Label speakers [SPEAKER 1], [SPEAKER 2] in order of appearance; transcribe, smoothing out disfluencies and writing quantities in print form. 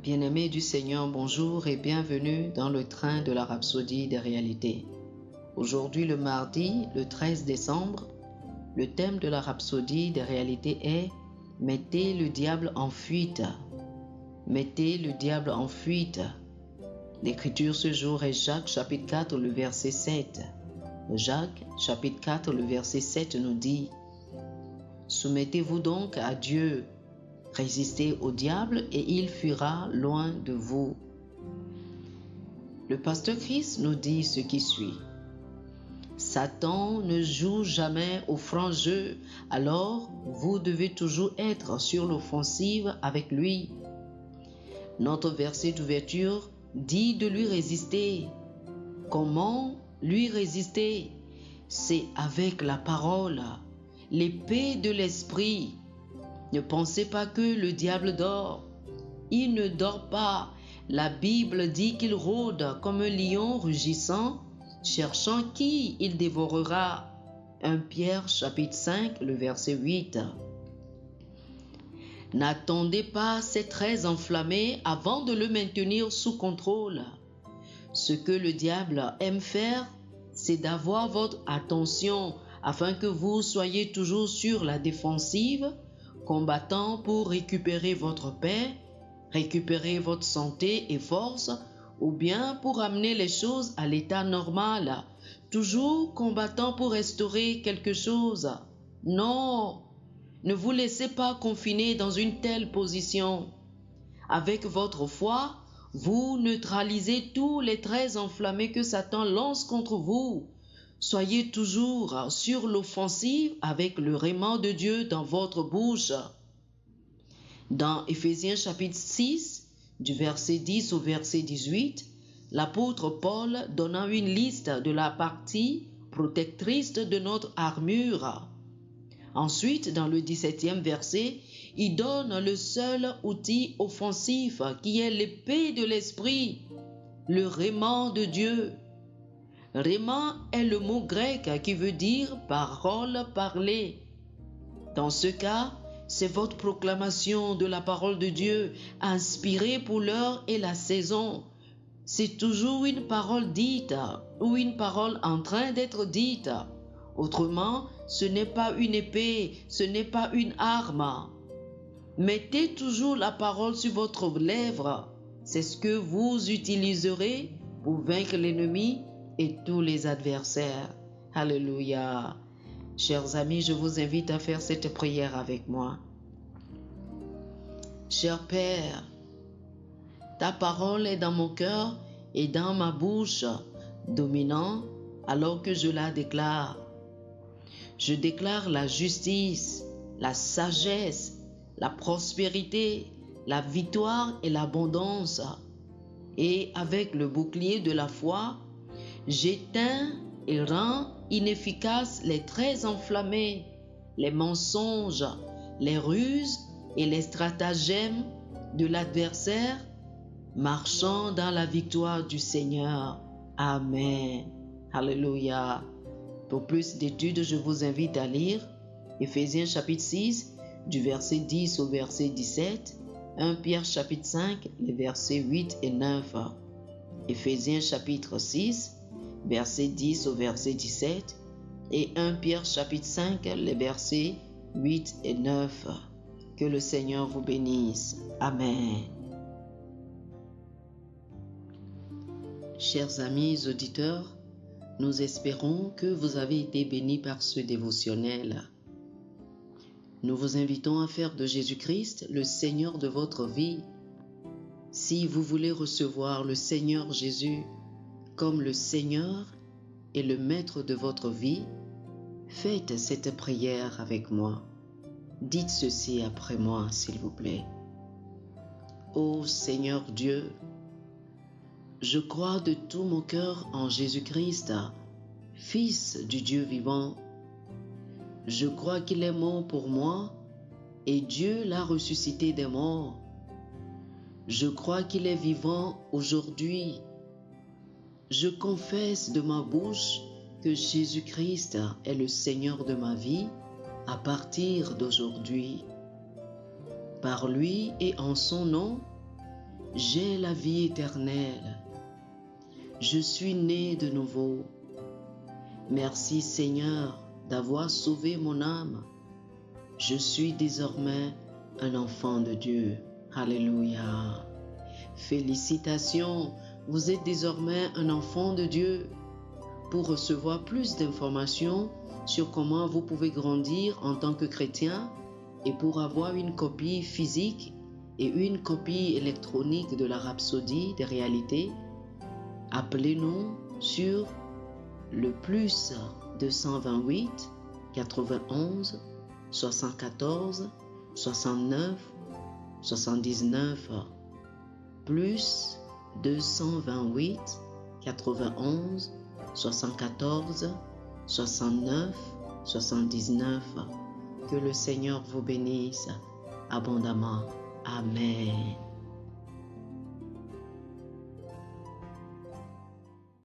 [SPEAKER 1] Bien-aimés du Seigneur, bonjour et bienvenue dans le train de la Rhapsodie des réalités. Aujourd'hui, le mardi, le 13 décembre, le thème de la Rhapsodie des réalités est « Mettez le diable en fuite ». Mettez le diable en fuite. L'écriture ce jour est Jacques chapitre 4, le verset 7. Jacques chapitre 4, le verset 7 nous dit « Soumettez-vous donc à Dieu. Résistez au diable et il fuira loin de vous. » Le pasteur Chris nous dit ce qui suit. Satan ne joue jamais au franc jeu, alors vous devez toujours être sur l'offensive avec lui. Notre verset d'ouverture dit de lui résister. Comment lui résister? C'est avec la parole, l'épée de l'esprit. Ne pensez pas que le diable dort. Il ne dort pas. La Bible dit qu'il rôde comme un lion rugissant, cherchant qui il dévorera. 1 Pierre chapitre 5, le verset 8. N'attendez pas ces traits enflammés avant de le maintenir sous contrôle. Ce que le diable aime faire, c'est d'avoir votre attention afin que vous soyez toujours sur la défensive, combattant pour récupérer votre paix, récupérer votre santé et force, ou bien pour amener les choses à l'état normal, toujours combattant pour restaurer quelque chose. Non, ne vous laissez pas confiner dans une telle position. Avec votre foi, vous neutralisez tous les traits enflammés que Satan lance contre vous. Soyez toujours sur l'offensive avec le rhéma de Dieu dans votre bouche. Dans Éphésiens chapitre 6, du verset 10 au verset 18, l'apôtre Paul donna une liste de la partie protectrice de notre armure. Ensuite, dans le 17e verset, il donne le seul outil offensif qui est l'épée de l'esprit, le rhéma de Dieu. Rhéma est le mot grec qui veut dire parole parlée. Dans ce cas, c'est votre proclamation de la parole de Dieu, inspirée pour l'heure et la saison. C'est toujours une parole dite ou une parole en train d'être dite. Autrement, ce n'est pas une épée, ce n'est pas une arme. Mettez toujours la parole sur votre lèvre. C'est ce que vous utiliserez pour vaincre l'ennemi et tous les adversaires. Alléluia. Chers amis, je vous invite à faire cette prière avec moi. Cher Père, ta parole est dans mon cœur et dans ma bouche, dominant alors que je la déclare. Je déclare la justice, la sagesse, la prospérité, la victoire et l'abondance. Et avec le bouclier de la foi, j'éteins et rends inefficaces les traits enflammés, les mensonges, les ruses et les stratagèmes de l'adversaire, marchant dans la victoire du Seigneur. Amen. Alléluia. Pour plus d'études, je vous invite à lire Éphésiens chapitre 6, du verset 10 au verset 17, 1 Pierre chapitre 5, les versets 8 et 9, Éphésiens chapitre 6, verset 10 au verset 17, et 1 Pierre chapitre 5, les versets 8 et 9. Que le Seigneur vous bénisse. Amen. Chers amis auditeurs, nous espérons que vous avez été bénis par ce dévotionnel. Nous vous invitons à faire de Jésus-Christ le Seigneur de votre vie. Si vous voulez recevoir le Seigneur Jésus comme le Seigneur et le Maître de votre vie, faites cette prière avec moi. Dites ceci après moi, s'il vous plaît. Ô Seigneur Dieu, je crois de tout mon cœur en Jésus-Christ, Fils du Dieu vivant. Je crois qu'il est mort pour moi et Dieu l'a ressuscité des morts. Je crois qu'il est vivant aujourd'hui. Je confesse de ma bouche que Jésus-Christ est le Seigneur de ma vie à partir d'aujourd'hui. Par lui et en son nom, j'ai la vie éternelle. Je suis né de nouveau. Merci Seigneur d'avoir sauvé mon âme. Je suis désormais un enfant de Dieu. Alléluia. Félicitations, vous êtes désormais un enfant de Dieu. Pour recevoir plus d'informations sur comment vous pouvez grandir en tant que chrétien et pour avoir une copie physique et une copie électronique de la Rhapsodie des réalités, appelez-nous sur le plus 228 91 74 69 79 plus 228 91 74 69 79. Que le Seigneur vous bénisse abondamment. Amen.